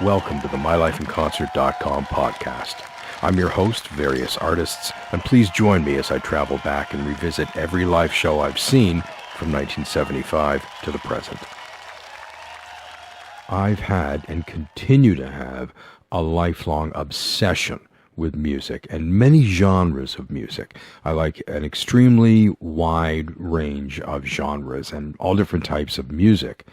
Welcome to the MyLifeInConcert.com podcast. I'm your host, Various Artists, and please join me as I travel back and revisit every live show I've seen from 1975 to the present. I've had and continue to have a lifelong obsession with music and many genres of music. I like an extremely wide range of genres and all different types of music.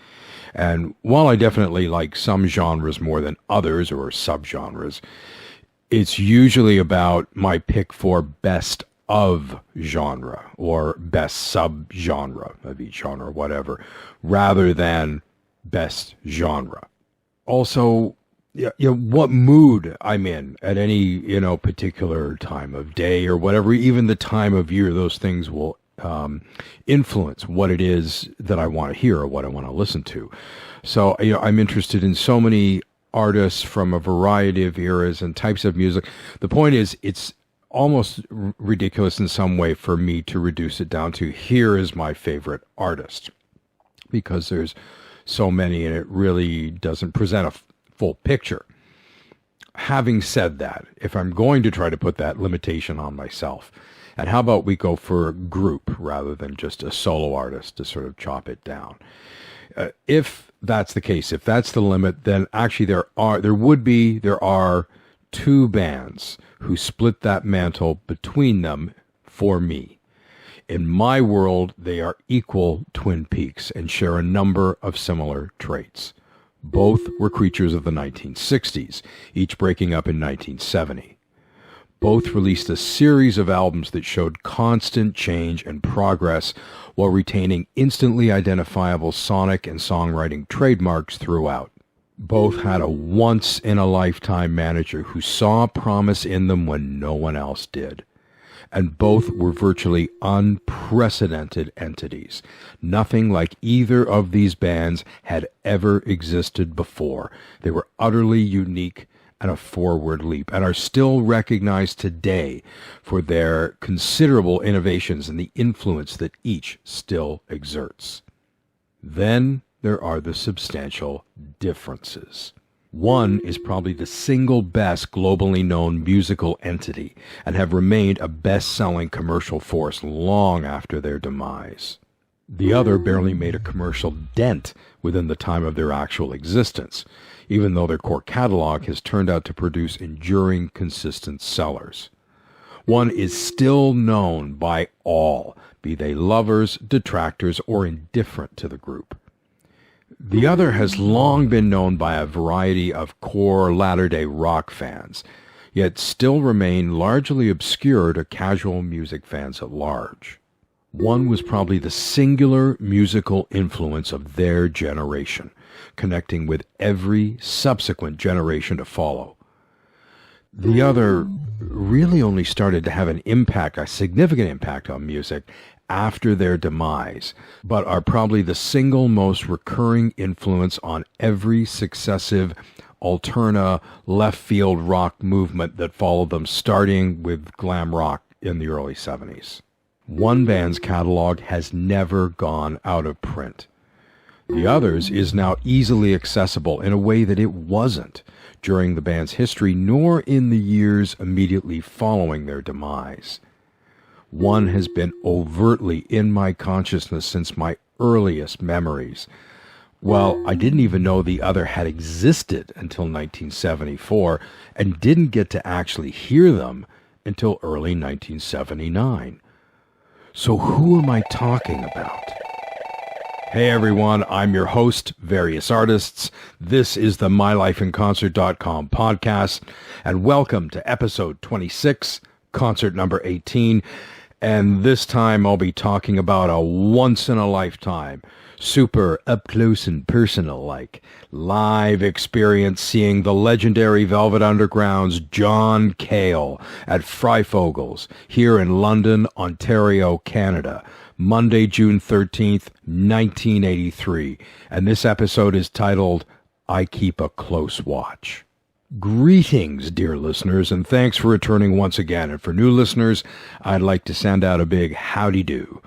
And while I definitely like some genres more than others or subgenres, it's usually about my pick for best of genre or best subgenre of each genre, whatever, rather than best genre. Also, what mood I'm in at any, particular time of day or whatever, even the time of year, those things will influence what it is that I want to hear or what I want to listen to. So, I'm interested in so many artists from a variety of eras and types of music. The point is, it's almost ridiculous in some way for me to reduce it down to here is my favorite artist, because there's so many and it really doesn't present a full picture. Having said that, if I'm going to try to put that limitation on myself, and how about we go for a group rather than just a solo artist to sort of chop it down? If that's the case, if that's the limit, then actually there are two bands who split that mantle between them for me. In my world, they are equal Twin Peaks and share a number of similar traits. Both were creatures of the 1960s, each breaking up in 1970. Both released a series of albums that showed constant change and progress while retaining instantly identifiable sonic and songwriting trademarks throughout. Both had a once-in-a-lifetime manager who saw promise in them when no one else did. And both were virtually unprecedented entities. Nothing like either of these bands had ever existed before. They were utterly unique and a forward leap, and are still recognized today for their considerable innovations and the influence that each still exerts. Then there are the substantial differences. One is probably the single best globally known musical entity and have remained a best-selling commercial force long after their demise. The other barely made a commercial dent within the time of their actual existence, even though their core catalog has turned out to produce enduring, consistent sellers. One is still known by all, be they lovers, detractors, or indifferent to the group. The other has long been known by a variety of core latter-day rock fans, yet still remain largely obscure to casual music fans at large. One was probably the singular musical influence of their generation, connecting with every subsequent generation to follow. The other really only started to have a significant impact on music after their demise, but are probably the single most recurring influence on every successive alterna left field rock movement that followed them, starting with glam rock in the early 70s. One band's catalog has never gone out of print. The other's is now easily accessible in a way that it wasn't during the band's history, nor in the years immediately following their demise. One has been overtly in my consciousness since my earliest memories. Well, I didn't even know the other had existed until 1974, and didn't get to actually hear them until early 1979. So who am I talking about? Hey everyone, I'm your host, Various Artists. This is the MyLifeInConcert.com podcast, and welcome to episode 26, concert number 18. And this time I'll be talking about a once-in-a-lifetime, super up-close and personal-like live experience seeing the legendary Velvet Underground's John Cale at Fryfogle's here in London, Ontario, Canada, Monday, June 13th, 1983. And this episode is titled, I Keep a Close Watch. Greetings, dear listeners, and thanks for returning once again. And for new listeners, I'd like to send out a big howdy-do.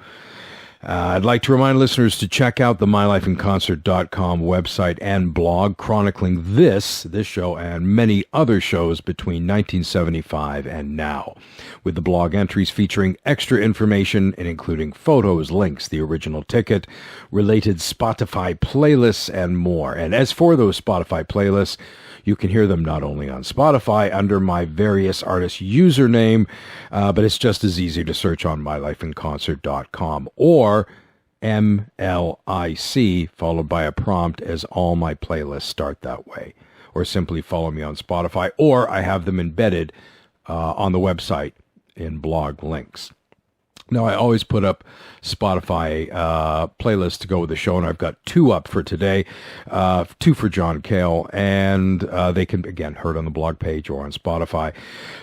I'd like to remind listeners to check out the mylifeinconcert.com website and blog chronicling this show and many other shows between 1975 and now, with the blog entries featuring extra information and including photos, links, the original ticket, related Spotify playlists, and more. And as for those Spotify playlists, you can hear them not only on Spotify under my various artist username, but it's just as easy to search on mylifeinconcert.com or MLIC, followed by a prompt, as all my playlists start that way. Or simply follow me on Spotify, or I have them embedded on the website in blog links. Now, I always put up Spotify playlists to go with the show, and I've got 2 up for today, 2 for John Cale, and they can, again, heard on the blog page or on Spotify.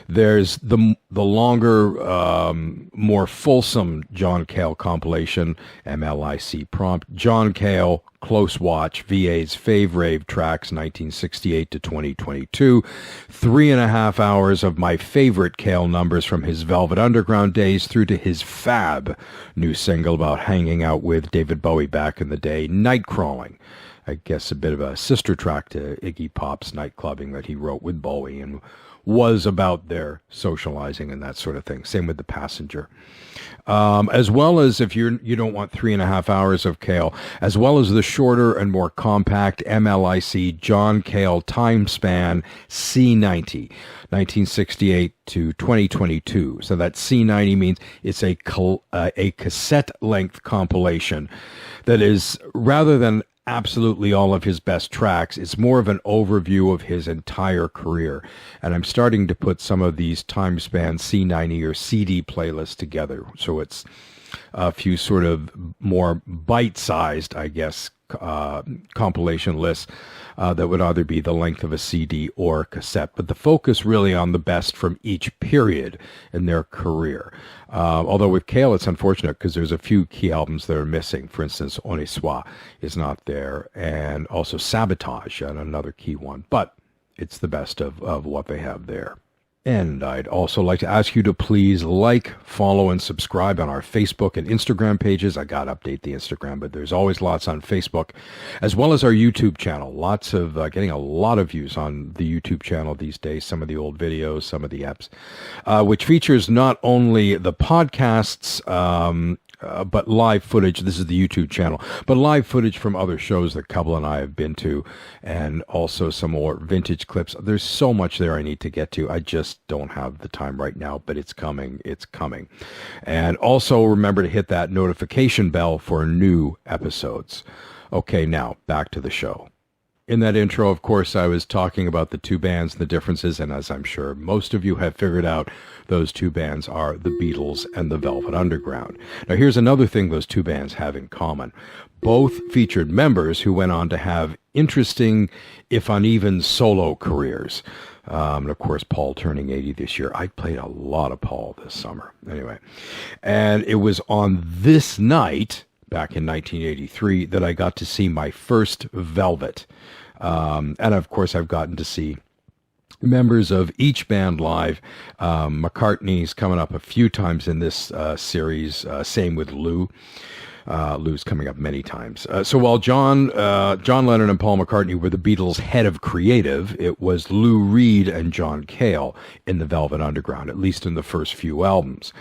There's the longer, more fulsome John Cale compilation, MLIC prompt, John Cale, Close Watch, VA's Fave Rave tracks, 1968 to 2022. 3.5 hours of my favorite Cale numbers from his Velvet Underground days through to his fab new single about hanging out with David Bowie back in the day, Night Crawling. I guess a bit of a sister track to Iggy Pop's Night Clubbing that he wrote with Bowie and was about their socializing and that sort of thing. Same with The Passenger. As well as, if you don't want 3.5 hours of Cale, as well as the shorter and more compact MLIC John Cale time span C90, 1968 to 2022. So that C90 means it's a cassette-length compilation that is, rather than absolutely all of his best tracks, it's more of an overview of his entire career. And I'm starting to put some of these time span C90 or CD playlists together. So it's a few sort of more bite-sized, I guess, compilation lists that would either be the length of a CD or cassette, but the focus really on the best from each period in their career. Although with Cale, it's unfortunate because there's a few key albums that are missing. For instance, On est Soi is not there, and also Sabotage, and another key one, but it's the best of what they have there. And I'd also like to ask you to please like, follow, and subscribe on our Facebook and Instagram pages. I got to update the Instagram, but there's always lots on Facebook, as well as our YouTube channel. Lots of, getting a lot of views on the YouTube channel these days, some of the old videos, some of the apps, which features not only the podcasts, but live footage. This is the YouTube channel, but live footage from other shows that Cubble and I have been to, and also some more vintage clips. There's so much there I need to get to. I just don't have the time right now, but it's coming. It's coming. And also remember to hit that notification bell for new episodes. Okay, now back to the show. In that intro, of course, I was talking about the 2 bands, the differences, and as I'm sure most of you have figured out, those 2 bands are the Beatles and the Velvet Underground. Now, here's another thing those 2 bands have in common. Both featured members who went on to have interesting, if uneven, solo careers. And of course, Paul turning 80 this year. I played a lot of Paul this summer. Anyway, and it was on this night, back in 1983, that I got to see my first Velvet. And of course, I've gotten to see members of each band live. McCartney's coming up a few times in this series. Same with Lou. Lou's coming up many times. So while John Lennon and Paul McCartney were the Beatles' head of creative, it was Lou Reed and John Cale in the Velvet Underground, at least in the first few albums.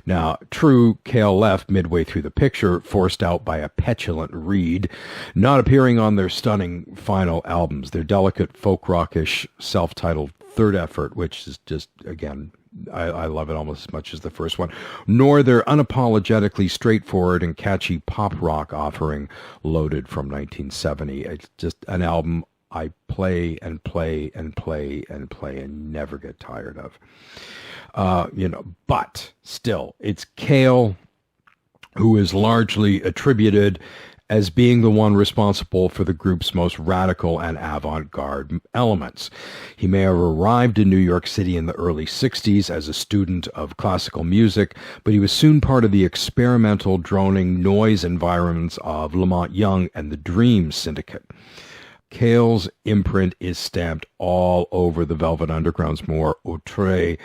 Now, true, Cale left midway through the picture, forced out by a petulant Reed, not appearing on their stunning final albums, their delicate folk rockish self-titled third effort, which is just, again, I love it almost as much as the first one, nor their unapologetically straightforward and catchy pop rock offering, Loaded, from 1970. It's just an album I play and play and play and play and never get tired of. But still, it's Cale who is largely attributed as being the one responsible for the group's most radical and avant-garde elements. He may have arrived in New York City in the early 60s as a student of classical music, but he was soon part of the experimental, droning noise environments of Lamont Young and the Dream Syndicate. Cale's imprint is stamped all over the Velvet Underground's more outre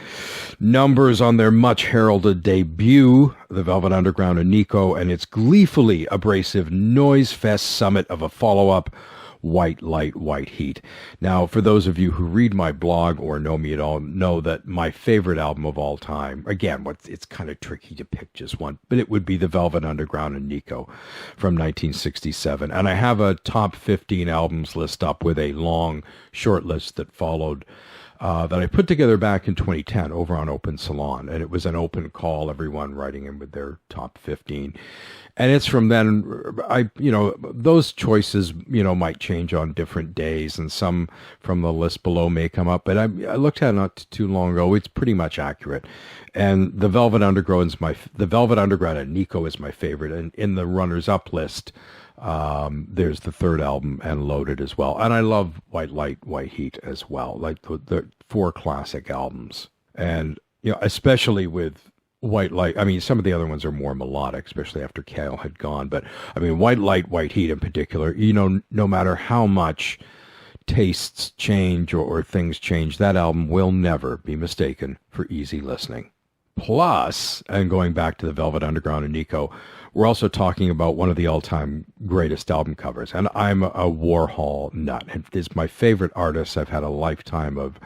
numbers on their much heralded debut, The Velvet Underground and Nico, and its gleefully abrasive noise fest summit of a follow-up, White Light, White Heat. Now, for those of you who read my blog or know me at all, know that my favorite album of all time, again, it's kind of tricky to pick just one, but it would be The Velvet Underground and Nico from 1967. And I have a top 15 albums list up with a long short list that followed that I put together back in 2010 over on Open Salon. And it was an open call, everyone writing in with their top 15. And it's from then, those choices, might change on different days, and some from the list below may come up. But I looked at it not too long ago. It's pretty much accurate. And the Velvet Underground and Nico is my favorite. And in the runners-up list, there's the third album and Loaded as well. And I love White Light, White Heat as well, like the four classic albums. And, especially with White Light, some of the other ones are more melodic, especially after Cale had gone. But, White Light, White Heat in particular, no matter how much tastes change or things change, that album will never be mistaken for easy listening. Plus, and going back to the Velvet Underground and Nico, we're also talking about one of the all-time greatest album covers. And I'm a Warhol nut. It's my favorite artist. I've had a lifetime of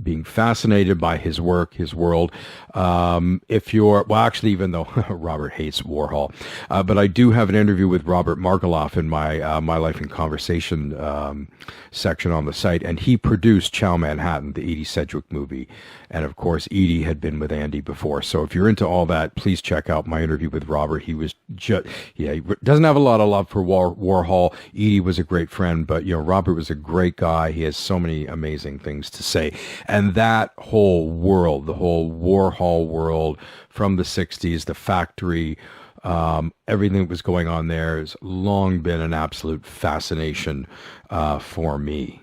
being fascinated by his work, his world. Even though Robert hates Warhol, but I do have an interview with Robert Margoloff in my My Life in Conversation section on the site, and he produced Chow Manhattan, the Edie Sedgwick movie. And of course, Edie had been with Andy before. So if you're into all that, please check out my interview with Robert. He was he doesn't have a lot of love for Warhol. Edie was a great friend, but Robert was a great guy. He has so many amazing things to say. And that whole world, the whole Warhol world from the 60s, the factory, everything that was going on there has long been an absolute fascination for me.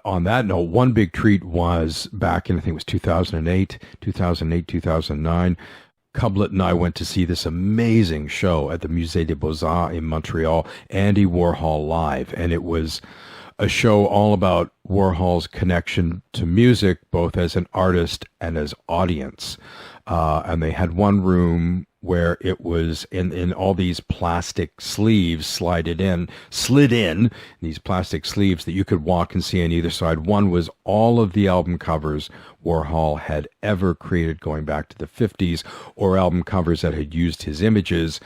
On that note, one big treat was back in, I think it was 2009. Cublet and I went to see this amazing show at the Musée des Beaux-Arts in Montreal, Andy Warhol Live. And it was a show all about Warhol's connection to music, both as an artist and as audience. And they had one room where it was in all these plastic sleeves slid in these plastic sleeves that you could walk and see on either side. One was all of the album covers Warhol had ever created going back to the 50s, or album covers that had used his images.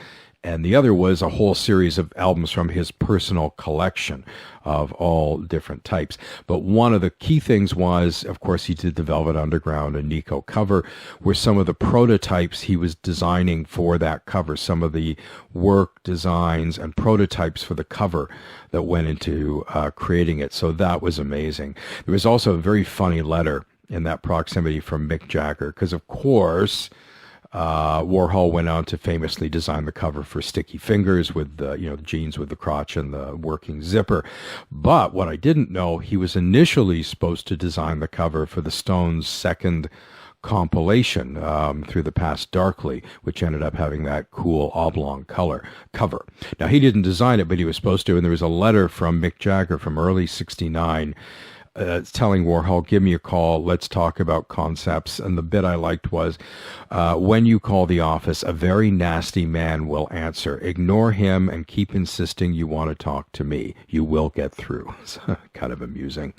And the other was a whole series of albums from his personal collection of all different types. But one of the key things was, of course, he did the Velvet Underground and Nico cover, were some of the prototypes he was designing for that cover, some of the work designs and prototypes for the cover that went into creating it. So that was amazing. There was also a very funny letter in that proximity from Mick Jagger, because, of course, Warhol went on to famously design the cover for Sticky Fingers with the jeans with the crotch and the working zipper. But what I didn't know, he was initially supposed to design the cover for the Stones' second compilation, Through the Past Darkly, which ended up having that cool oblong cover. Now, he didn't design it, but he was supposed to, and there was a letter from Mick Jagger from early '69 telling Warhol, give me a call, let's talk about concepts. And the bit I liked was, when you call the office, a very nasty man will answer. Ignore him and keep insisting you want to talk to me. You will get through. It's kind of amusing.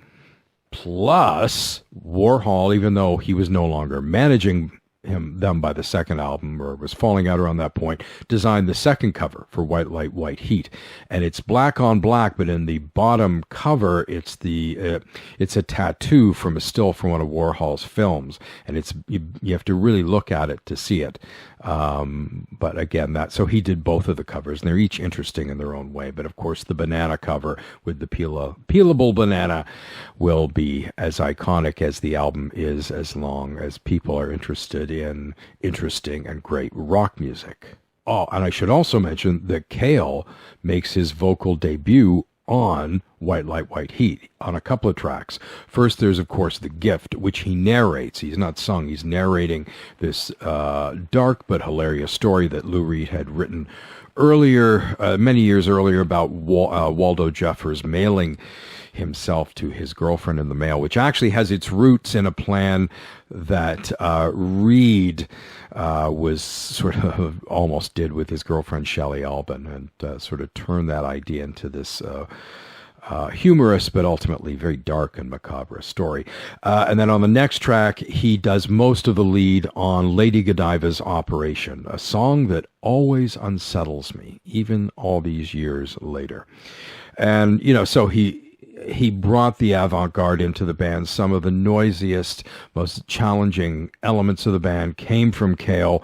Plus, Warhol, even though he was no longer managing them by the second album, or was falling out around that point, designed the second cover for White Light, White Heat. And it's black on black, but in the bottom cover, it's a tattoo from a still from one of Warhol's films. And you have to really look at it to see it. But again, so he did both of the covers, and they're each interesting in their own way. But of course, the banana cover with the peelable banana will be as iconic as the album is, as long as people are interested in interesting and great rock music. Oh, and I should also mention that Cale makes his vocal debut on White Light, White Heat on a couple of tracks. First, there's, of course, The Gift, which he narrates. He's not sung. He's narrating this dark but hilarious story that Lou Reed had written earlier, many years earlier, about Waldo Jeffers mailing himself to his girlfriend in the mail, which actually has its roots in a plan that Reed was sort of almost did with his girlfriend Shelley Albin, and sort of turned that idea into this humorous but ultimately very dark and macabre story. And then on the next track, he does most of the lead on Lady Godiva's Operation, a song that always unsettles me, even all these years later. And, so he brought the avant-garde into the band. Some of the noisiest, most challenging elements of the band came from Cale.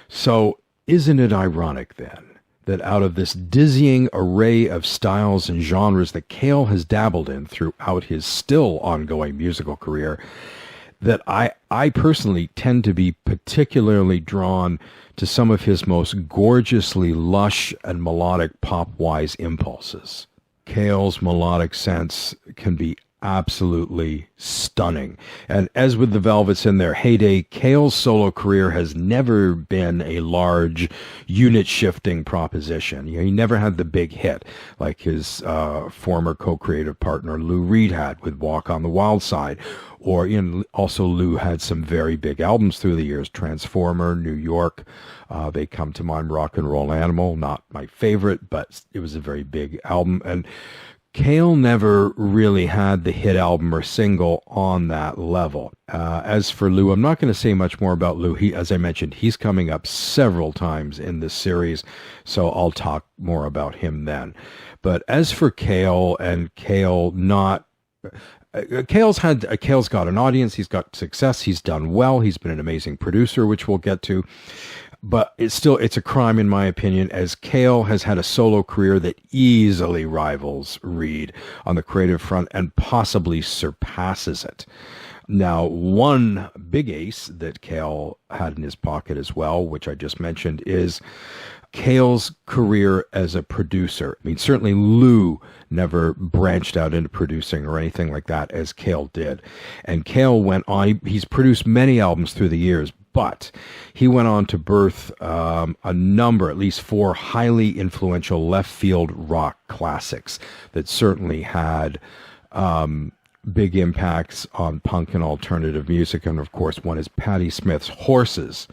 So isn't it ironic then that out of this dizzying array of styles and genres that Cale has dabbled in throughout his still ongoing musical career, that I personally tend to be particularly drawn to some of his most gorgeously lush and melodic pop-wise impulses. Cale's melodic sense can be absolutely stunning. And as with the Velvets in their heyday, Cale's solo career has never been a large unit-shifting proposition. He never had the big hit like his former co-creative partner Lou Reed had with Walk on the Wild Side. Or also Lou had some very big albums through the years, Transformer, New York. They come to mind, Rock and Roll Animal, not my favorite, but it was a very big album. And Cale never really had the hit album or single on that level. As for Lou, I'm not going to say much more about Lou. As I mentioned, he's coming up several times in this series, so I'll talk more about him then. But as for Cale, and Cale not... Cale's got an audience, he's got success, he's done well, he's been an amazing producer, which we'll get to. But it's a crime, in my opinion, as Cale has had a solo career that easily rivals Reed on the creative front and possibly surpasses it. Now, one big ace that Cale had in his pocket as well, which I just mentioned, is Cale's career as a producer. I mean, certainly Lou never branched out into producing or anything like that as Cale did. And Cale went on, he's produced many albums through the years, but he went on to birth a number, at least 4 highly influential left field rock classics that certainly had big impacts on punk and alternative music. And of course, one is Patti Smith's Horses.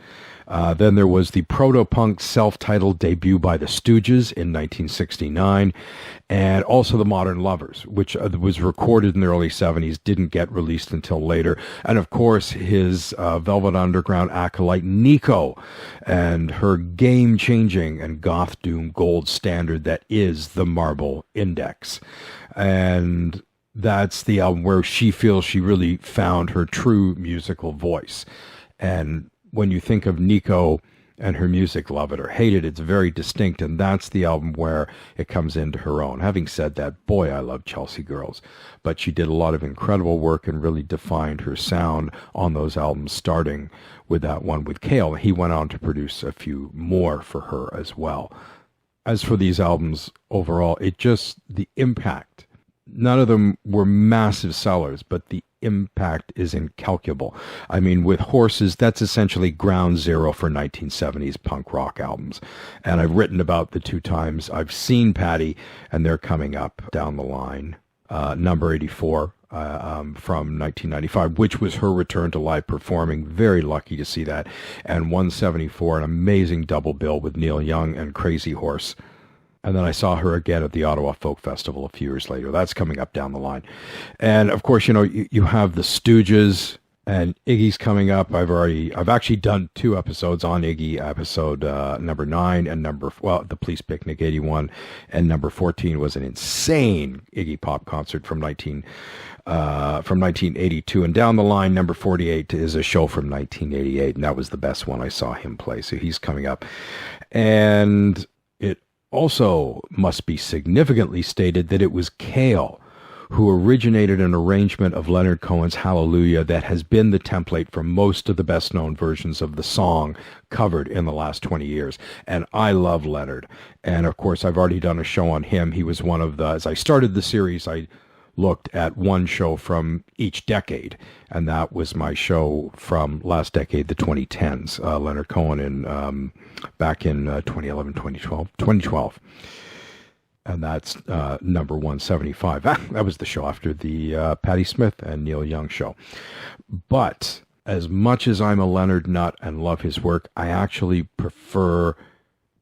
Then there was the proto-punk self-titled debut by the Stooges in 1969, and also the Modern Lovers, which was recorded in the early 70s, didn't get released until later. And of course, his Velvet Underground acolyte Nico, and her game-changing and goth doom gold standard that is the Marble Index. And that's the album where she feels she really found her true musical voice. And when you think of Nico and her music, love it or hate it, it's very distinct, and that's the album where it comes into her own. Having said that, boy, I love Chelsea Girls, but she did a lot of incredible work and really defined her sound on those albums, starting with that one with Cale. He went on to produce a few more for her as well. As for these albums overall, the impact, none of them were massive sellers, but the impact is incalculable. I mean, with Horses, that's essentially ground zero for 1970s punk rock albums. And I've written about the 2 times I've seen Patti, and they're coming up down the line. Number 84 from 1995, which was her return to live performing. Very lucky to see that. And 174, an amazing double bill with Neil Young and Crazy Horse. And then I saw her again at the Ottawa Folk Festival a few years later. That's coming up down the line. And of course, you have the Stooges, and Iggy's coming up. I've actually done 2 episodes on Iggy, episode number 9 and the Police Picnic 81, and number 14 was an insane Iggy Pop concert from 1982. And down the line, number 48 is a show from 1988, and that was the best one I saw him play. So he's coming up. And it also must be significantly stated that it was Cale who originated an arrangement of Leonard Cohen's Hallelujah that has been the template for most of the best-known versions of the song covered in the last 20 years. And I love Leonard. And of course, I've already done a show on him. He was one of as I started the series, I looked at one show from each decade, and that was my show from last decade, the 2010s. Leonard Cohen back in 2011, 2012. And that's number 175. That was the show after the Patti Smith and Neil Young show. But as much as I'm a Leonard nut and love his work, I actually prefer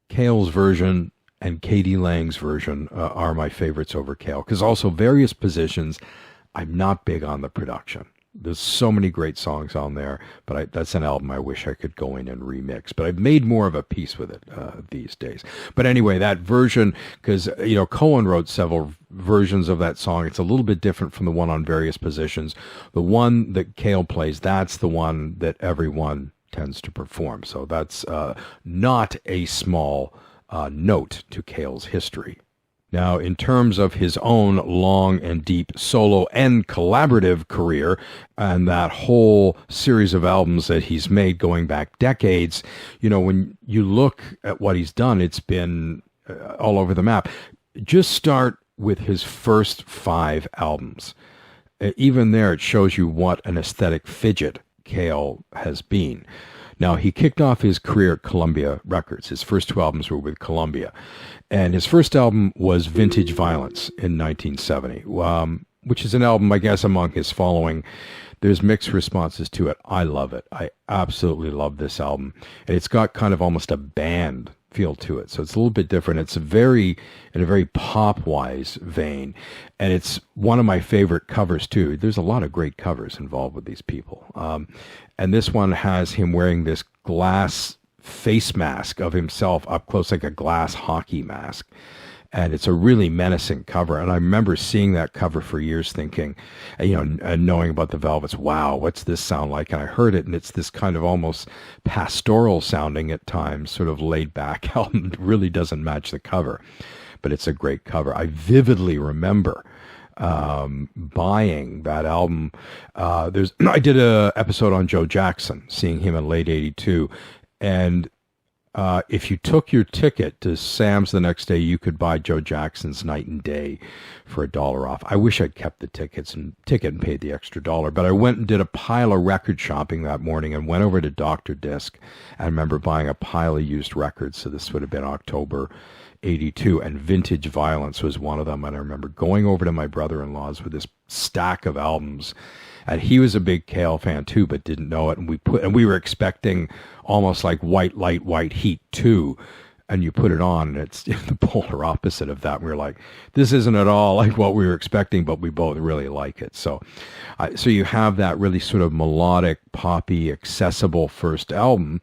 Cale's version, and K.D. Lang's version are my favorites over Cale. Because also various positions, I'm not big on the production. There's so many great songs on there, but that's an album I wish I could go in and remix. But I've made more of a peace with it these days. But anyway, that version, because Cohen wrote several versions of that song. It's a little bit different from the one on Various Positions. The one that Cale plays, that's the one that everyone tends to perform. So that's not a small note to Cale's history. Now, in terms of his own long and deep solo and collaborative career and that whole series of albums that he's made going back decades, when you look at what he's done, it's been all over the map. Just start with his first 5 albums. Even there, it shows you what an aesthetic fidget Cale has been. Now, he kicked off his career at Columbia Records. His first 2 albums were with Columbia. And his first album was Vintage Violence in 1970, which is an album, I guess, among his following. There's mixed responses to it. I love it. I absolutely love this album. And it's got kind of almost a band feel to it. So it's a little bit different. It's in a very pop-wise vein. And it's one of my favorite covers, too. There's a lot of great covers involved with these people. And this one has him wearing this glass face mask of himself up close, like a glass hockey mask. And it's a really menacing cover. And I remember seeing that cover for years thinking, and knowing about the Velvets, wow, what's this sound like? And I heard it, and it's this kind of almost pastoral sounding at times, sort of laid back album. It really doesn't match the cover, but it's a great cover. I vividly remember buying that album. I did a episode on Joe Jackson, seeing him in late 82. And if you took your ticket to Sam's the next day, you could buy Joe Jackson's Night and Day for $1 off. I wish I'd kept the ticket and paid the extra $1. But I went and did a pile of record shopping that morning and went over to Dr. Disc. I remember buying a pile of used records. So this would have been October 82, and Vintage Violence was one of them. And I remember going over to my brother-in-law's with this stack of albums. And he was a big Cale fan too, but didn't know it. And we were expecting almost like White Light, White Heat 2. And you put it on, and it's the polar opposite of that. We were like, this isn't at all like what we were expecting, but we both really like it. So you have that really sort of melodic, poppy, accessible first album.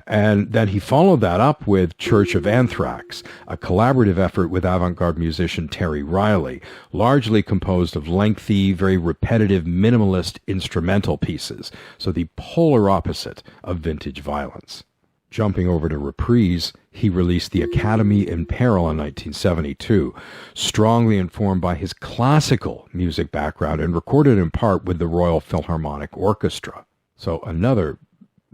And then he followed that up with Church of Anthrax, a collaborative effort with avant-garde musician Terry Riley, largely composed of lengthy, very repetitive, minimalist instrumental pieces. So the polar opposite of Vintage Violence. Jumping over to Reprise, he released The Academy in Peril in 1972, strongly informed by his classical music background and recorded in part with the Royal Philharmonic Orchestra. So another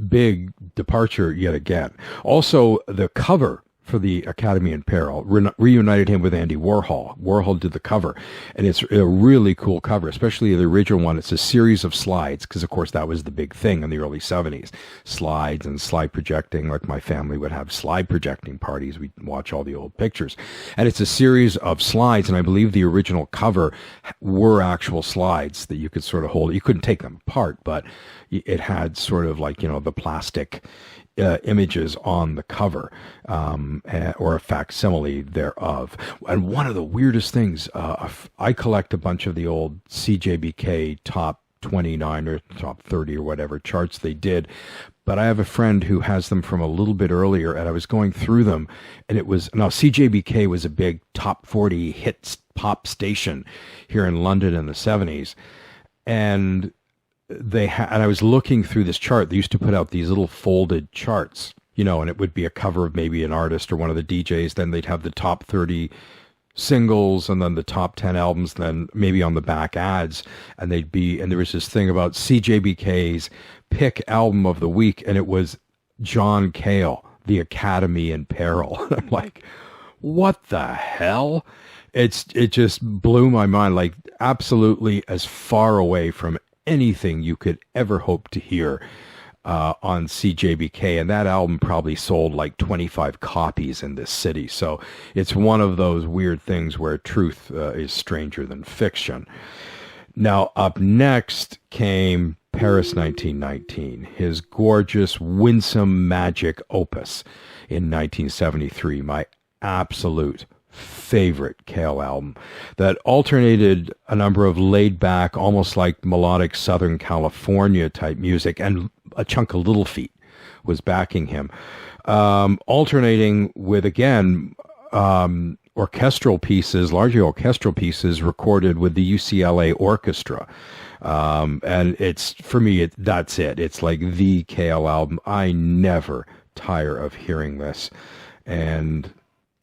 big departure yet again. Also, the cover for The Academy in Peril reunited him with Andy Warhol. Warhol did the cover, and it's a really cool cover, especially the original one. It's a series of slides, because of course that was the big thing in the early 70s. Slides and slide projecting, like my family would have slide projecting parties. We'd watch all the old pictures. And it's a series of slides, and I believe the original cover were actual slides that you could sort of hold. You couldn't take them apart, but it had sort of like, the plastic images on the cover, or a facsimile thereof. And one of the weirdest things, I collect a bunch of the old CJBK top 29 or top 30 or whatever charts they did, but I have a friend who has them from a little bit earlier, and I was going through them, and CJBK was a big top 40 hits pop station here in London in the 70s, and I was looking through this chart. They used to put out these little folded charts, and it would be a cover of maybe an artist or one of the DJs. Then they'd have the top 30 singles and then the top 10 albums, then maybe on the back ads. And there was this thing about CJBK's pick album of the week, and it was John Cale, The Academy in Peril. I'm like, what the hell? It just blew my mind, like absolutely as far away from anything you could ever hope to hear on CJBK, and that album probably sold like 25 copies in this city. So it's one of those weird things where truth is stranger than fiction. Now, up next came Paris 1919, his gorgeous, winsome magic opus in 1973, my absolute favorite Cale album that alternated a number of laid-back, almost like melodic Southern California type music, and a chunk of Little Feat was backing him, alternating with, again, orchestral pieces, largely orchestral pieces recorded with the UCLA Orchestra. And it's, for me, that's it. It's like the Cale album. I never tire of hearing this. And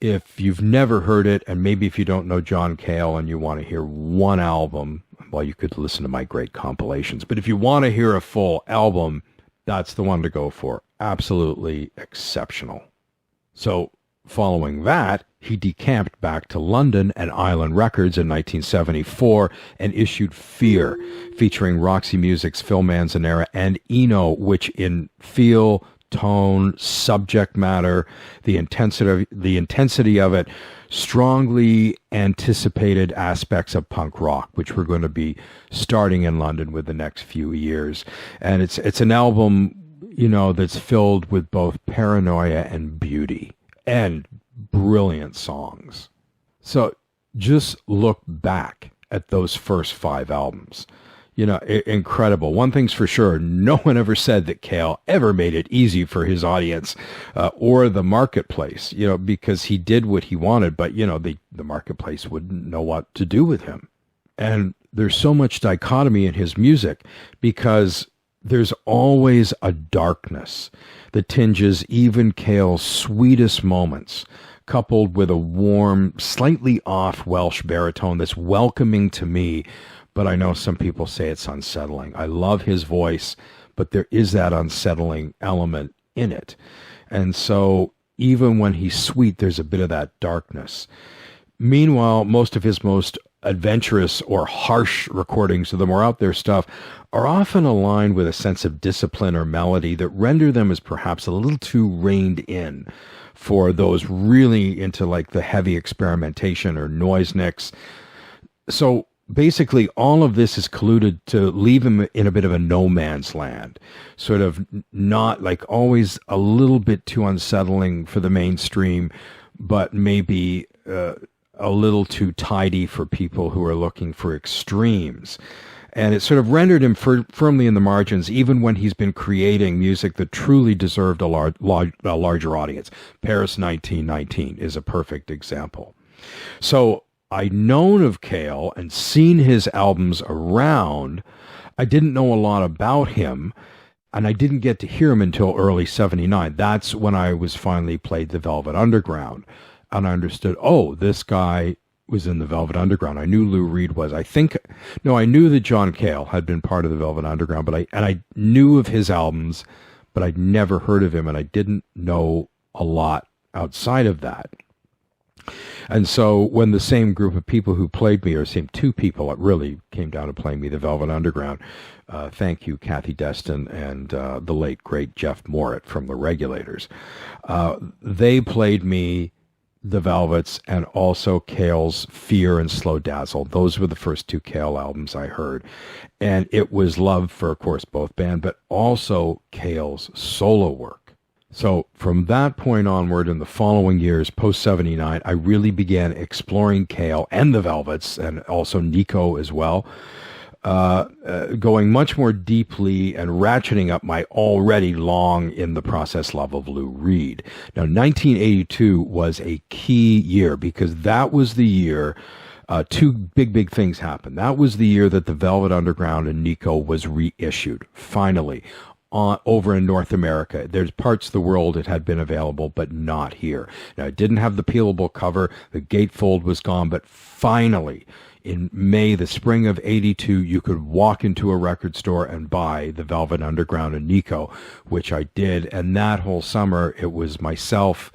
if you've never heard it, and maybe if you don't know John Cale and you want to hear one album, well, you could listen to my great compilations. But if you want to hear a full album, that's the one to go for. Absolutely exceptional. So following that, he decamped back to London and Island Records in 1974 and issued Fear, featuring Roxy Music's Phil Manzanera and Eno, which in feel, tone, subject matter, the intensity of it, strongly anticipated aspects of punk rock, which we're going to be starting in London with the next few years. And it's an album, that's filled with both paranoia and beauty and brilliant songs. So just look back at those first 5 albums. Incredible. One thing's for sure, no one ever said that Cale ever made it easy for his audience or the marketplace, because he did what he wanted, but, the marketplace wouldn't know what to do with him. And there's so much dichotomy in his music because there's always a darkness that tinges even Cale's sweetest moments, coupled with a warm, slightly off Welsh baritone that's welcoming to me, but I know some people say it's unsettling. I love his voice, but there is that unsettling element in it. And so even when he's sweet, there's a bit of that darkness. Meanwhile, most of his most adventurous or harsh recordings of the more out there stuff are often aligned with a sense of discipline or melody that render them as perhaps a little too reined in for those really into like the heavy experimentation or noise nicks. So basically, all of this is colluded to leave him in a bit of a no man's land, sort of not like always a little bit too unsettling for the mainstream, but maybe a little too tidy for people who are looking for extremes. And it sort of rendered him firmly in the margins, even when he's been creating music that truly deserved a larger audience. Paris 1919 is a perfect example. So I'd known of Cale and seen his albums around. I didn't know a lot about him, and I didn't get to hear him until early 79. That's when I was finally played the Velvet Underground. And I understood, this guy was in the Velvet Underground. I knew Lou Reed was. I knew that John Cale had been part of the Velvet Underground, but I knew of his albums, but I'd never heard of him, and I didn't know a lot outside of that. And so when the same group of people who played me, or same 2 people that really came down to playing me the Velvet Underground, thank you, Kathy Destin and the late, great Jeff Morritt from the Regulators, they played me the Velvets and also Cale's Fear and Slow Dazzle. Those were the first 2 Cale albums I heard. And it was love for, of course, both band, but also Cale's solo work. So from that point onward in the following years, post-79, I really began exploring Cale and the Velvets, and also Nico as well, going much more deeply and ratcheting up my already long in the process love of Lou Reed. Now, 1982 was a key year because that was the year 2 big things happened. That was the year that the Velvet Underground and Nico was reissued, finally, over in North America. There's parts of the world it had been available, but not here. Now, it didn't have the peelable cover. The gatefold was gone, but finally, in May, the spring of 82, you could walk into a record store and buy the Velvet Underground and Nico, which I did. And that whole summer, it was myself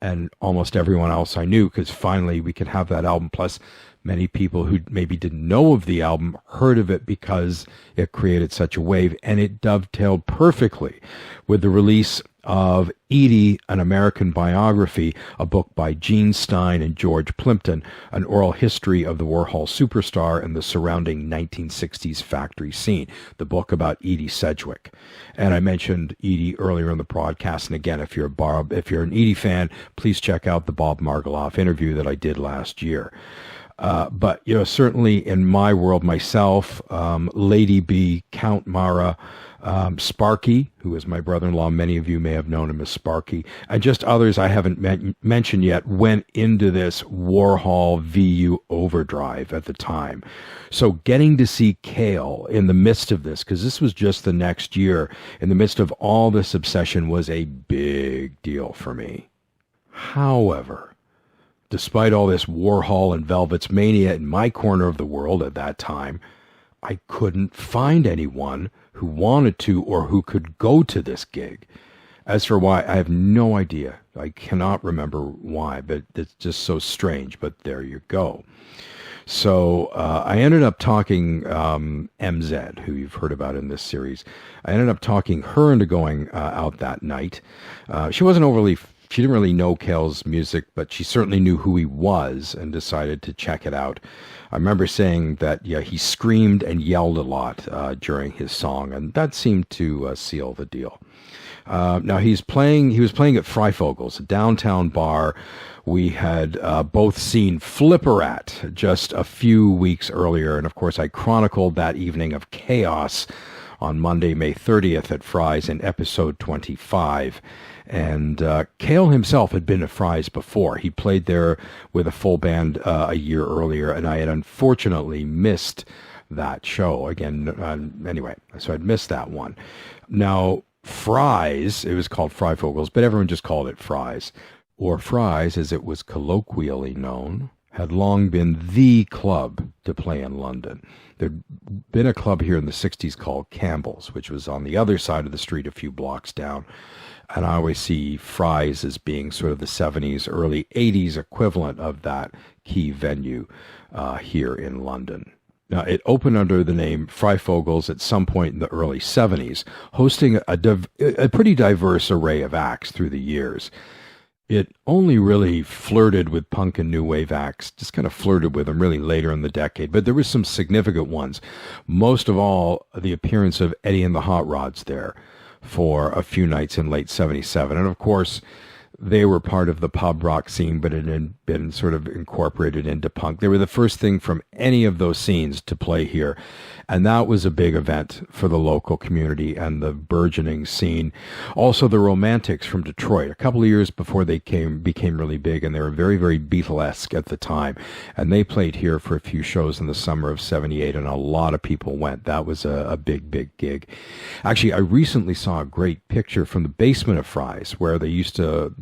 and almost everyone else I knew, because finally we could have that album. Plus, many people who maybe didn't know of the album heard of it because it created such a wave, and it dovetailed perfectly with the release of Edie, An American Biography, a book by Gene Stein and George Plimpton, an oral history of the Warhol superstar and the surrounding 1960s factory scene, the book about Edie Sedgwick. And I mentioned Edie earlier in the broadcast, and again, if you're an Edie fan, please check out the Bob Margoloff interview that I did last year. But, certainly in my world myself, Lady B, Count Mara, Sparky, who is my brother-in-law, many of you may have known him as Sparky, and just others I haven't mentioned yet, went into this Warhol VU overdrive at the time. So getting to see Cale in the midst of this, because this was just the next year, in the midst of all this obsession, was a big deal for me. However, despite all this Warhol and Velvets-mania in my corner of the world at that time, I couldn't find anyone who wanted to or who could go to this gig. As for why, I have no idea. I cannot remember why, but it's just so strange. But there you go. So I ended up talking MZ, who you've heard about in this series. I ended up talking her into going out that night. She didn't really know Cale's music, but she certainly knew who he was and decided to check it out. I remember saying that, he screamed and yelled a lot during his song, and that seemed to seal the deal. Now he was playing at Fryfogle's, a downtown bar we had both seen Flipper at just a few weeks earlier. And of course, I chronicled that evening of chaos on Monday, May 30th at Fry's in episode 25. And Cale himself had been at Fry's before. He played there with a full band a year earlier, and I had unfortunately missed that show again. Anyway, so I'd missed that one. Now, Fry's, it was called Fryfogle's, but everyone just called it Fry's, or Fry's as it was colloquially known, had long been the club to play in London. There'd been a club here in the 60s called Campbell's, which was on the other side of the street a few blocks down. And I always see Fry's as being sort of the 70s, early 80s equivalent of that key venue here in London. Now, it opened under the name Fryfogle's at some point in the early 70s, hosting a pretty diverse array of acts through the years. It only really flirted with punk and new wave acts, just kind of flirted with them really later in the decade, but there were some significant ones. Most of all, the appearance of Edie and the Hot Rods there for a few nights in late 77. And of course, they were part of the pub rock scene, but it had been sort of incorporated into punk. They were the first thing from any of those scenes to play here. And that was a big event for the local community and the burgeoning scene. Also, the Romantics from Detroit, a couple of years before they became really big, and they were very, very Beatlesque at the time. And they played here for a few shows in the summer of 78, and a lot of people went. That was a big, big gig. Actually, I recently saw a great picture from the basement of Fry's, where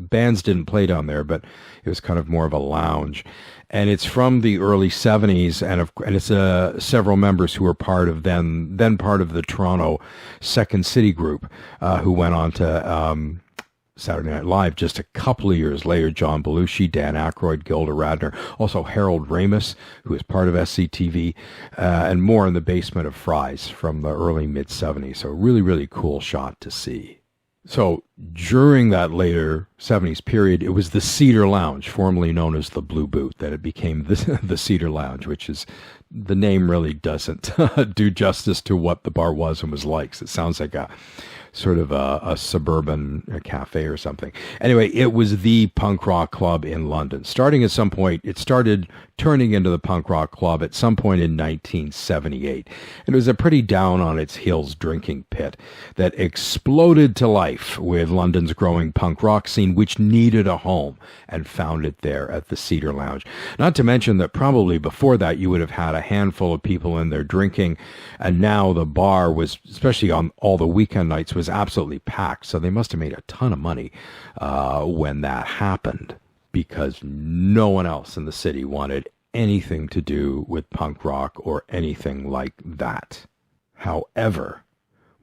bands didn't play down there, but it was kind of more of a lounge. And it's from the early 70s, and it's several members who were part of then part of the Toronto Second City group, who went on to Saturday Night Live just a couple of years later. John Belushi, Dan Aykroyd, Gilda Radner, also Harold Ramis, who is part of SCTV, and more in the basement of Fry's from the early mid-70s. So really, really cool shot to see. So during that later 70s period, it was the Cedar Lounge, formerly known as the Blue Boot, that it became the Cedar Lounge, which is, the name really doesn't do justice to what the bar was and was like. So it sounds like a sort of a suburban cafe or something. Anyway, it was the punk rock club in London. Starting at some point, it started turning into the punk rock club at some point in 1978. And it was a pretty down on its heels drinking pit that exploded to life with London's growing punk rock scene, which needed a home, and found it there at the Cedar Lounge. Not to mention that probably before that you would have had a handful of people in there drinking, and now the bar was, especially on all the weekend nights, was absolutely packed. So they must have made a ton of money when that happened, because no one else in the city wanted anything to do with punk rock or anything like that. However,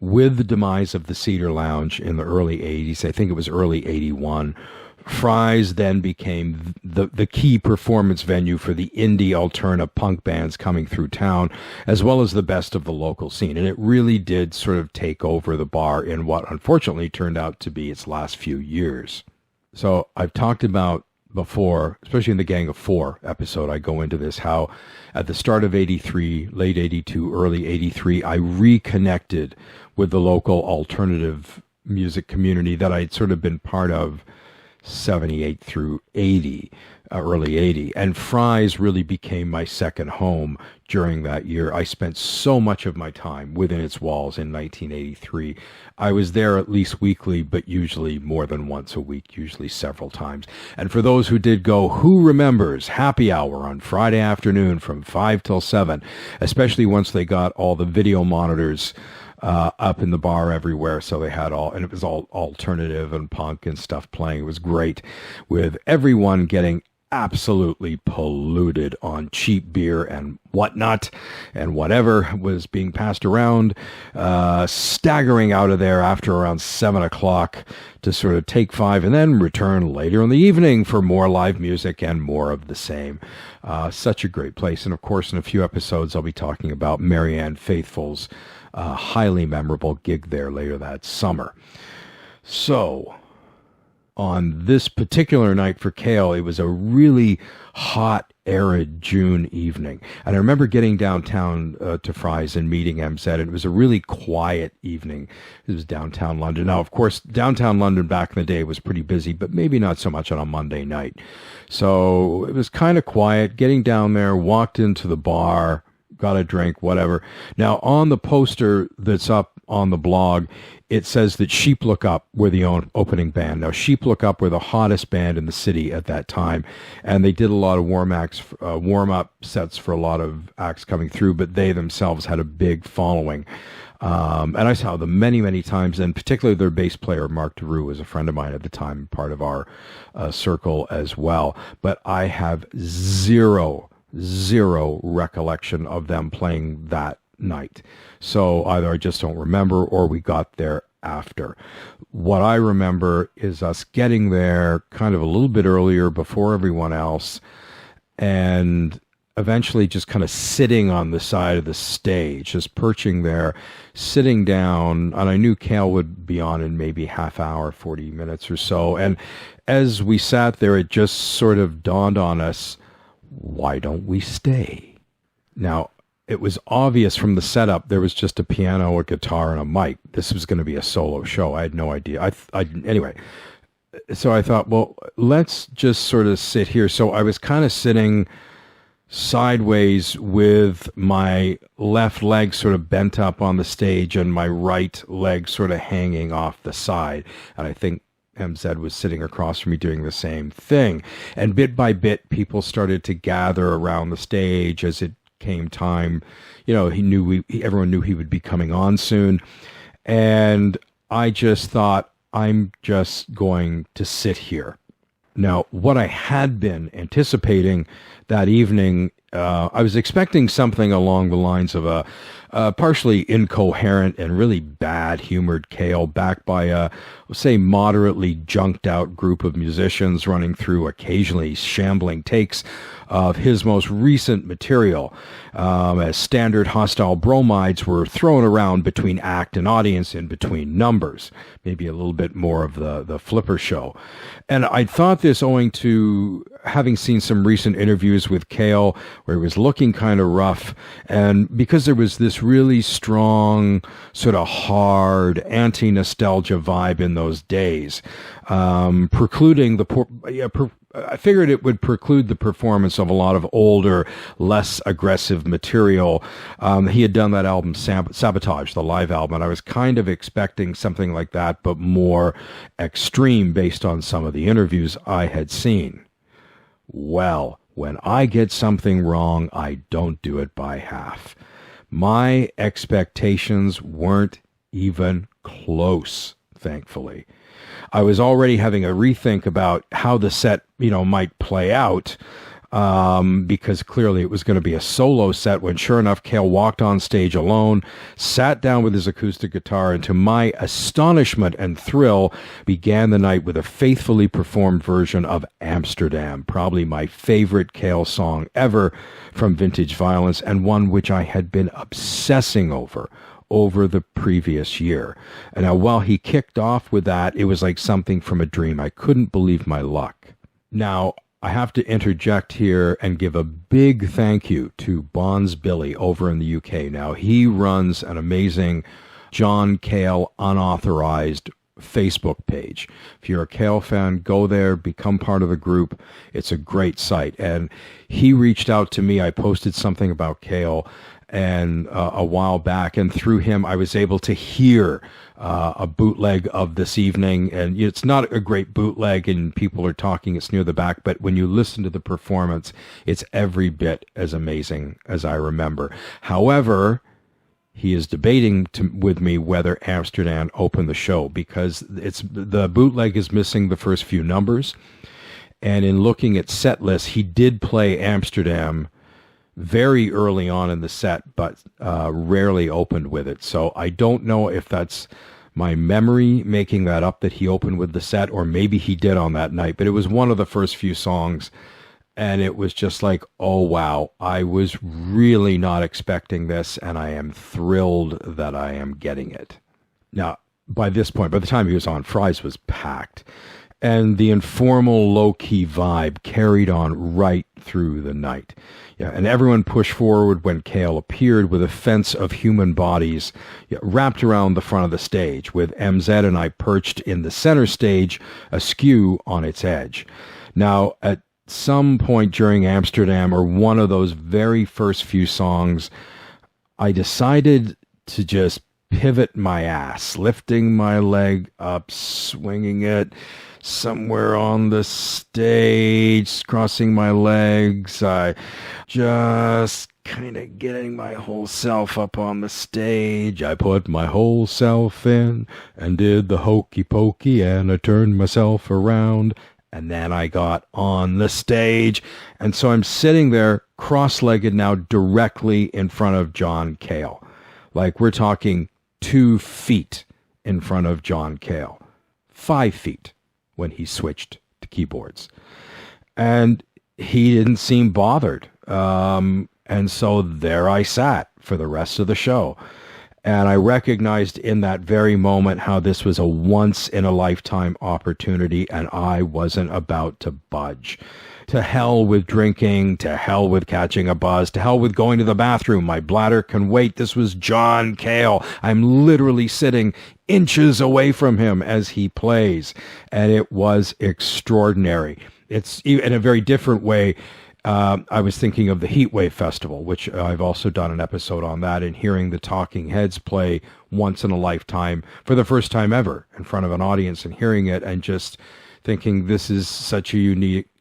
with the demise of the Cedar Lounge in the early 80s, I think it was early 81, Fry's then became the key performance venue for the indie alternative punk bands coming through town, as well as the best of the local scene. And it really did sort of take over the bar in what unfortunately turned out to be its last few years. So I've talked about before, especially in the Gang of Four episode, I go into this, how at the start of 83, late 82, early 83, I reconnected with the local alternative music community that I'd sort of been part of 78 through 80, early 80. And Fry's really became my second home during that year. I spent so much of my time within its walls in 1983. I was there at least weekly, but usually more than once a week, usually several times. And for those who did go, who remembers happy hour on Friday afternoon from 5 till 7, especially once they got all the video monitors up in the bar everywhere, so they had all, and it was all alternative and punk and stuff playing. It was great, with everyone getting absolutely polluted on cheap beer and whatnot, and whatever was being passed around, staggering out of there after around 7 o'clock to sort of take 5 and then return later in the evening for more live music and more of the same. Such a great place. And of course, in a few episodes, I'll be talking about Marianne Faithfull's highly memorable gig there later that summer. So, on this particular night for Cale, it was a really hot, arid June evening. And I remember getting downtown to Fry's and meeting MZ, and it was a really quiet evening. It was downtown London. Now, of course, downtown London back in the day was pretty busy, but maybe not so much on a Monday night. So it was kind of quiet. Getting down there, walked into the bar, got a drink, whatever. Now, on the poster that's up on the blog, it says that Sheep Look Up were the opening band. Now, Sheep Look Up were the hottest band in the city at that time, and they did a lot of warm-up sets for a lot of acts coming through, but they themselves had a big following. And I saw them many, many times, and particularly their bass player, Mark DeRue, was a friend of mine at the time, part of our circle as well. But I have zero recollection of them playing that night. So either I just don't remember or we got there after. What I remember is us getting there kind of a little bit earlier before everyone else, and eventually just kind of sitting on the side of the stage, just perching there, sitting down. And I knew Cale would be on in maybe half hour, 40 minutes or so. And as we sat there, it just sort of dawned on us, why don't we stay? Now, it was obvious from the setup there was just a piano, a guitar, and a mic. This was going to be a solo show. I had no idea. Anyway, so I thought, well, let's just sort of sit here. So I was kind of sitting sideways with my left leg sort of bent up on the stage and my right leg sort of hanging off the side. And I think MZ was sitting across from me doing the same thing. And bit by bit, people started to gather around the stage as it came time. You know, everyone knew he would be coming on soon. And I just thought, I'm just going to sit here. Now, what I had been anticipating that evening, I was expecting something along the lines of a partially incoherent and really bad-humored Cale, backed by a, say, moderately junked-out group of musicians running through occasionally shambling takes of his most recent material, as standard hostile bromides were thrown around between act and audience in between numbers, maybe a little bit more of the flipper show. And I thought this owing to having seen some recent interviews with Cale where he was looking kind of rough, and because there was this really strong, sort of hard, anti-nostalgia vibe in those days, precluding I figured it would preclude the performance of a lot of older, less aggressive material. He had done that album, Sabotage, the live album, and I was kind of expecting something like that, but more extreme based on some of the interviews I had seen. Well, when I get something wrong, I don't do it by half. My expectations weren't even close, thankfully. I was already having a rethink about how the set, might play out. because clearly it was going to be a solo set when sure enough Cale walked on stage alone, sat down with his acoustic guitar, and to my astonishment and thrill began the night with a faithfully performed version of Amsterdam, probably my favorite Cale song ever from Vintage Violence, and one which I had been obsessing over the previous year. And now while he kicked off with that, it was like something from a dream. I couldn't believe my luck. Now, I have to interject here and give a big thank you to Bonds Billy over in the UK. Now, he runs an amazing John Cale unauthorized Facebook page. If you're a Cale fan, go there, become part of the group. It's a great site. And he reached out to me. I posted something about Cale and a while back, and through him I was able to hear a bootleg of This Evening, and it's not a great bootleg and people are talking, it's near the back, but when you listen to the performance, it's every bit as amazing as I remember. However, he is debating with me whether Amsterdam opened the show, because the bootleg is missing the first few numbers, and in looking at set lists, he did play Amsterdam very early on in the set, but rarely opened with it. So I don't know if that's my memory making that up, that he opened with the set, or maybe he did on that night. But it was one of the first few songs, and it was just like, oh, wow, I was really not expecting this, and I am thrilled that I am getting it. Now, by this point, by the time he was on, Fry's was packed, and the informal, low-key vibe carried on right through the night. Yeah, and everyone pushed forward when Cale appeared with a fence of human bodies wrapped around the front of the stage, with MZ and I perched in the center stage, askew on its edge. Now, at some point during Amsterdam, or one of those very first few songs, I decided to just pivot my ass, lifting my leg up, swinging it somewhere on the stage, crossing my legs. I just kind of getting my whole self up on the stage. I put my whole self in and did the hokey pokey, and I turned myself around, and then I got on the stage. And so I'm sitting there cross-legged now directly in front of John Cale. Like, we're talking 2 feet in front of John Cale. 5 feet when he switched to keyboards. And he didn't seem bothered. And so there I sat for the rest of the show. And I recognized in that very moment how this was a once-in-a-lifetime opportunity, and I wasn't about to budge. To hell with drinking, to hell with catching a buzz, to hell with going to the bathroom. My bladder can wait. This was John Cale. I'm literally sitting inches away from him as he plays, and it was extraordinary. It's in a very different way. I was thinking of the Heatwave Festival, which I've also done an episode on that, and hearing the Talking Heads play once in a lifetime for the first time ever in front of an audience, and hearing it and just thinking this is such a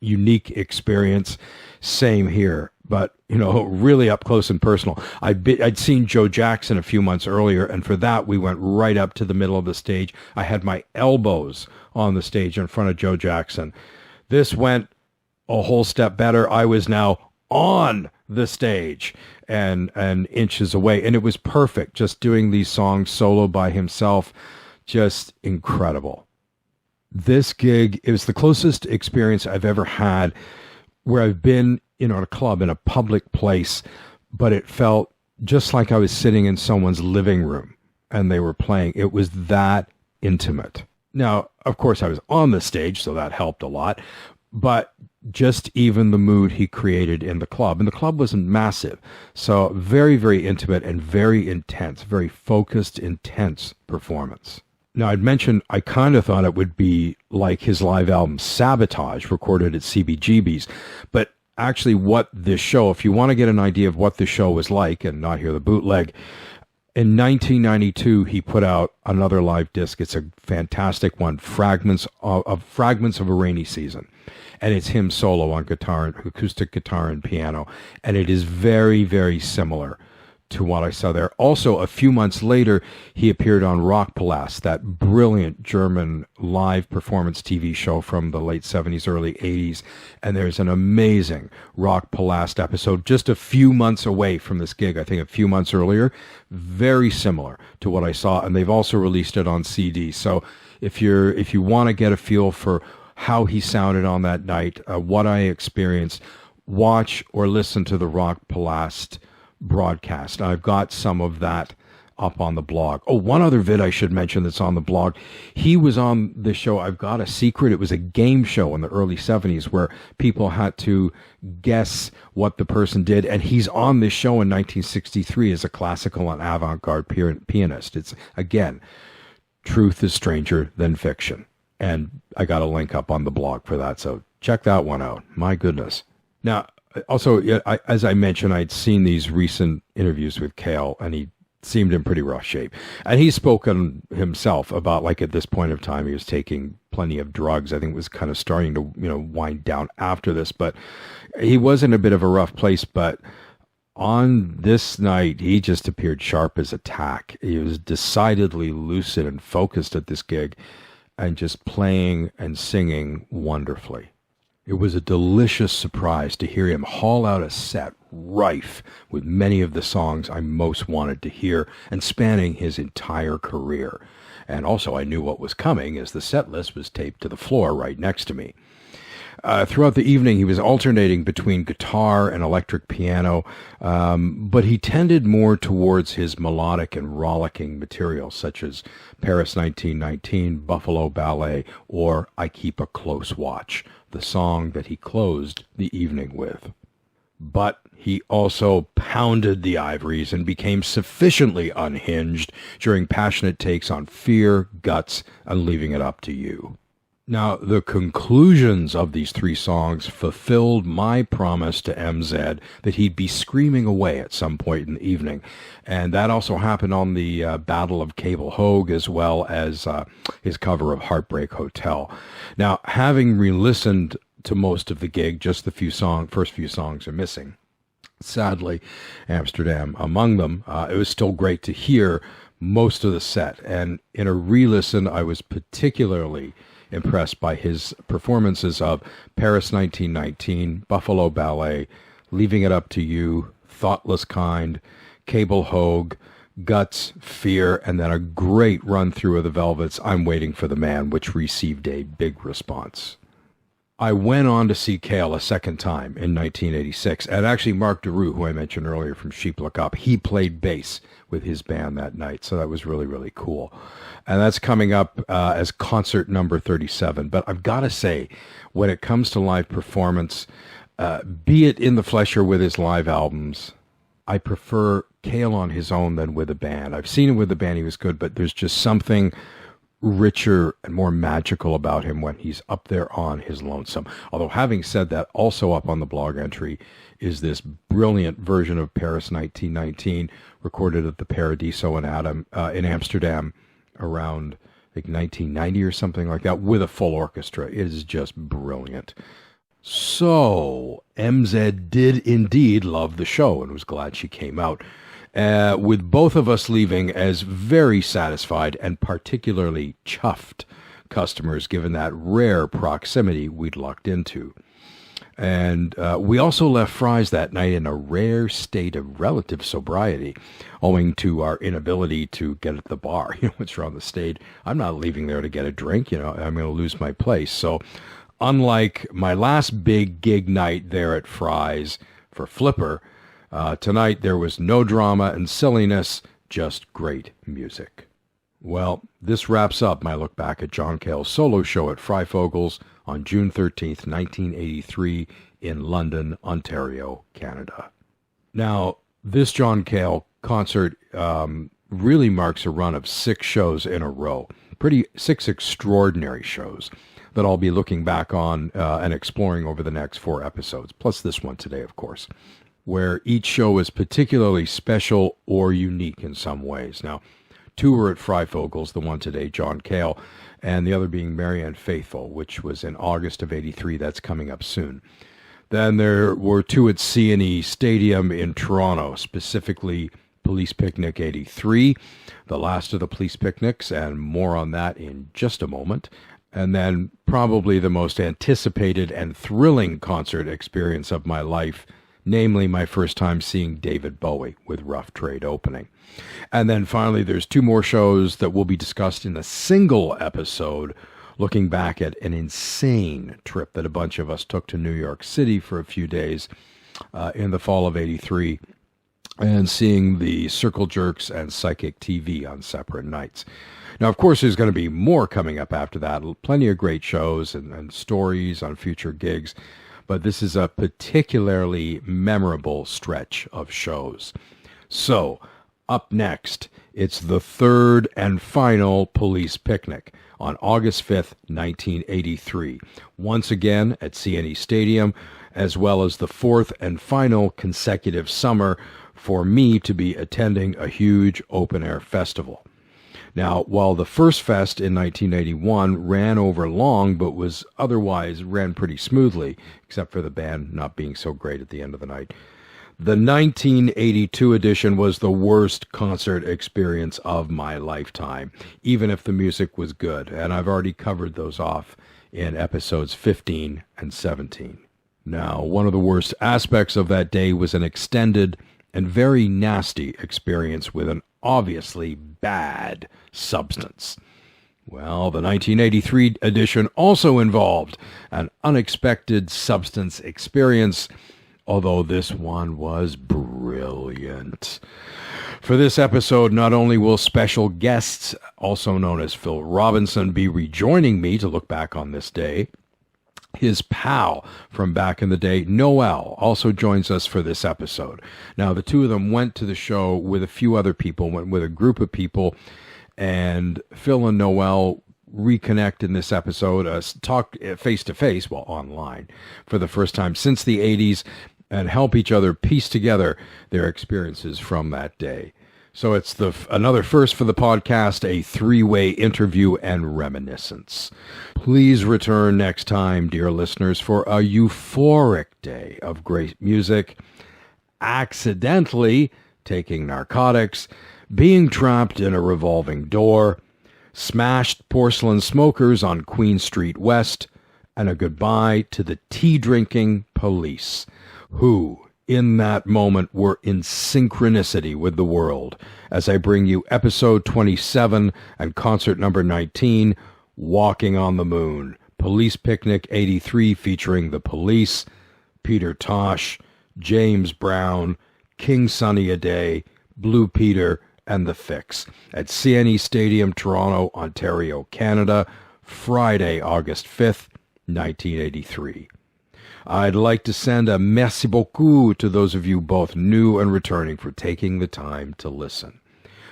unique experience. Same here, but really up close and personal. I'd seen Joe Jackson a few months earlier, and for that we went right up to the middle of the stage. I had my elbows on the stage in front of Joe Jackson. This went a whole step better. I was now on the stage and inches away, and it was perfect. Just doing these songs solo by himself, just incredible. This gig, it was the closest experience I've ever had where I've been in a club, in a public place, but it felt just like I was sitting in someone's living room and they were playing. It was that intimate. Now, of course, I was on the stage, so that helped a lot, but just even the mood he created in the club. And the club wasn't massive, so very, very intimate and very intense, very focused, intense performance. Now, I'd mentioned I kind of thought it would be like his live album Sabotage, recorded at CBGB's. But actually what this show, if you want to get an idea of what the show was like and not hear the bootleg, in 1992, he put out another live disc. It's a fantastic one, Fragments of a Rainy Season. And it's him solo on guitar, acoustic guitar and piano. And it is very, very similar to what I saw there. Also, a few months later, he appeared on Rockpalast, that brilliant German live performance TV show from the late 70s, early 80s. And there's an amazing Rockpalast episode just a few months away from this gig, I think a few months earlier, very similar to what I saw. And they've also released it on CD. So if you want to get a feel for how he sounded on that night, what I experienced, watch or listen to the Rockpalast broadcast. I've got some of that up on the blog. Oh, one other vid I should mention that's on the blog. He was on the show, I've Got a Secret. It was a game show in the early 70s where people had to guess what the person did. And he's on this show in 1963 as a classical and avant-garde pianist. It's, again, truth is stranger than fiction. And I got a link up on the blog for that. So check that one out. My goodness. Now, also, as I mentioned, I'd seen these recent interviews with Cale, and he seemed in pretty rough shape. And he's spoken himself about, like, at this point of time, he was taking plenty of drugs. I think it was kind of starting to, wind down after this. But he was in a bit of a rough place. But on this night, he just appeared sharp as a tack. He was decidedly lucid and focused at this gig and just playing and singing wonderfully. It was a delicious surprise to hear him haul out a set rife with many of the songs I most wanted to hear and spanning his entire career. And also I knew what was coming as the set list was taped to the floor right next to me. Throughout the evening, he was alternating between guitar and electric piano, but he tended more towards his melodic and rollicking material, such as Paris 1919, Buffalo Ballet, or I Keep a Close Watch, the song that he closed the evening with. But he also pounded the ivories and became sufficiently unhinged during passionate takes on Fear, Guts, and Leaving It Up to You. Now, the conclusions of these three songs fulfilled my promise to MZ that he'd be screaming away at some point in the evening. And that also happened on the Battle of Cable Hogue, as well as his cover of Heartbreak Hotel. Now, having re-listened to most of the gig, just the first few songs are missing. Sadly, Amsterdam among them. It was still great to hear most of the set. And in a re-listen, I was particularly impressed by his performances of Paris 1919, Buffalo Ballet, Leaving It Up to You, Thoughtless Kind, Cable Hogue, Guts, Fear, and then a great run-through of the Velvets, I'm Waiting for the Man, which received a big response. I went on to see Cale a second time in 1986, and actually Mark DeRue, who I mentioned earlier from Sheep Look Up, he played bass with his band that night, so that was really, really cool. And that's coming up as concert number 37. But I've got to say, when it comes to live performance, be it in the flesh or with his live albums, I prefer Cale on his own than with a band. I've seen him with the band, he was good, but there's just something richer and more magical about him when he's up there on his lonesome. Although having said that, also up on the blog entry is this brilliant version of Paris 1919 recorded at the Paradiso in Amsterdam around, I think, 1990 or something like that, with a full orchestra. It is just brilliant. So, MZ did indeed love the show and was glad she came out, with both of us leaving as very satisfied and particularly chuffed customers, given that rare proximity we'd lucked into. And we also left Fry's that night in a rare state of relative sobriety, owing to our inability to get at the bar. Once you're on the stage, I'm not leaving there to get a drink. I'm going to lose my place. So unlike my last big gig night there at Fry's for Flipper, tonight there was no drama and silliness, just great music. Well, this wraps up my look back at John Cale's solo show at Fryfogle's on June 13th, 1983 in London, Ontario, Canada. Now, this John Cale concert really marks a run of 6 shows in a row. 6 extraordinary shows that I'll be looking back on and exploring over the next 4 episodes, plus this one today, of course, where each show is particularly special or unique in some ways. Now, 2 were at Fryfogle's, the one today, John Cale, and the other being Marianne Faithfull, which was in August of 83. That's coming up soon. Then there were 2 at C&E Stadium in Toronto, specifically Police Picnic 83, the last of the police picnics, and more on that in just a moment. And then probably the most anticipated and thrilling concert experience of my life, namely my first time seeing David Bowie with Rough Trade opening. And then finally, there's 2 more shows that will be discussed in a single episode, looking back at an insane trip that a bunch of us took to New York City for a few days in the fall of '83, and seeing the Circle Jerks and Psychic TV on separate nights. Now, of course, there's going to be more coming up after that, plenty of great shows and stories on future gigs, but this is a particularly memorable stretch of shows. So, up next, it's the 3rd and final Police Picnic on August 5th, 1983, once again at CNE Stadium, as well as the 4th and final consecutive summer for me to be attending a huge open-air festival. Now, while the first fest in 1981 ran over long, but was otherwise ran pretty smoothly, except for the band not being so great at the end of the night, the 1982 edition was the worst concert experience of my lifetime, even if the music was good, and I've already covered those off in episodes 15 and 17. Now, one of the worst aspects of that day was an extended and very nasty experience with an obviously bad substance. Well, the 1983 edition also involved an unexpected substance experience, although this one was brilliant. For this episode, not only will special guests, also known as Phil Robinson, be rejoining me to look back on this day, his pal from back in the day, Noel, also joins us for this episode. Now, the 2 of them went to the show with a few other people, went with a group of people, and Phil and Noel reconnect in this episode, talk face-to-face, well, online, for the first time since the 80s, and help each other piece together their experiences from that day. So it's another first for the podcast, a 3-way interview and reminiscence. Please return next time, dear listeners, for a euphoric day of great music, accidentally taking narcotics, being trapped in a revolving door, smashed porcelain smokers on Queen Street West, and a goodbye to the tea-drinking police, who, in that moment, were in synchronicity with the world, as I bring you episode 27 and concert number 19, Walking on the Moon, Police Picnic 83, featuring the Police, Peter Tosh, James Brown, King Sunny Ade, Blue Peter, and The Fix, at CNE Stadium, Toronto, Ontario, Canada, Friday, August 5th, 1983. I'd like to send a merci beaucoup to those of you both new and returning for taking the time to listen.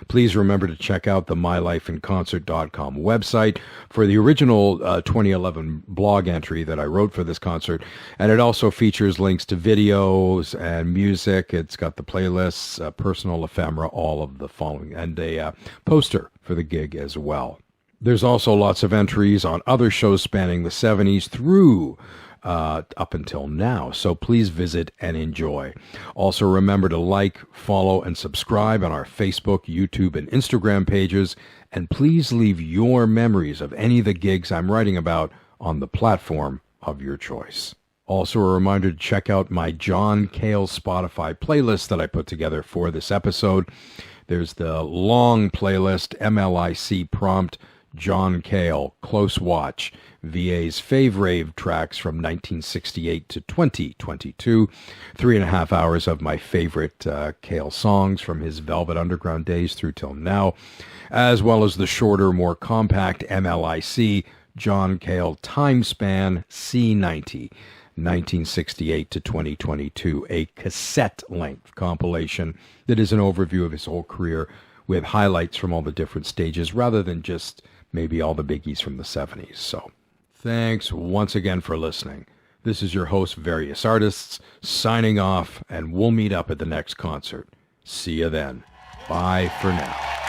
Please remember to check out the mylifeinconcert.com website for the original 2011 blog entry that I wrote for this concert, and it also features links to videos and music. It's got the playlists, personal ephemera, all of the following, and a poster for the gig as well. There's also lots of entries on other shows spanning the 70s through up until now, so please visit and enjoy. Also remember to like, follow, and subscribe on our Facebook, YouTube, and Instagram pages, and please leave your memories of any of the gigs I'm writing about on the platform of your choice. Also a reminder to check out my John Cale Spotify playlist that I put together for this episode. There's the long playlist, MLIC prompt, John Cale, Close Watch, VA's Fave Rave tracks from 1968 to 2022, 3.5 hours of my favorite Cale songs from his Velvet Underground days through till now, as well as the shorter, more compact MLIC, John Cale Time Span C90, 1968 to 2022, a cassette-length compilation that is an overview of his whole career with highlights from all the different stages rather than just maybe all the biggies from the 70s. So thanks once again for listening. This is your host, Various Artists, signing off, and we'll meet up at the next concert. See you then. Bye for now.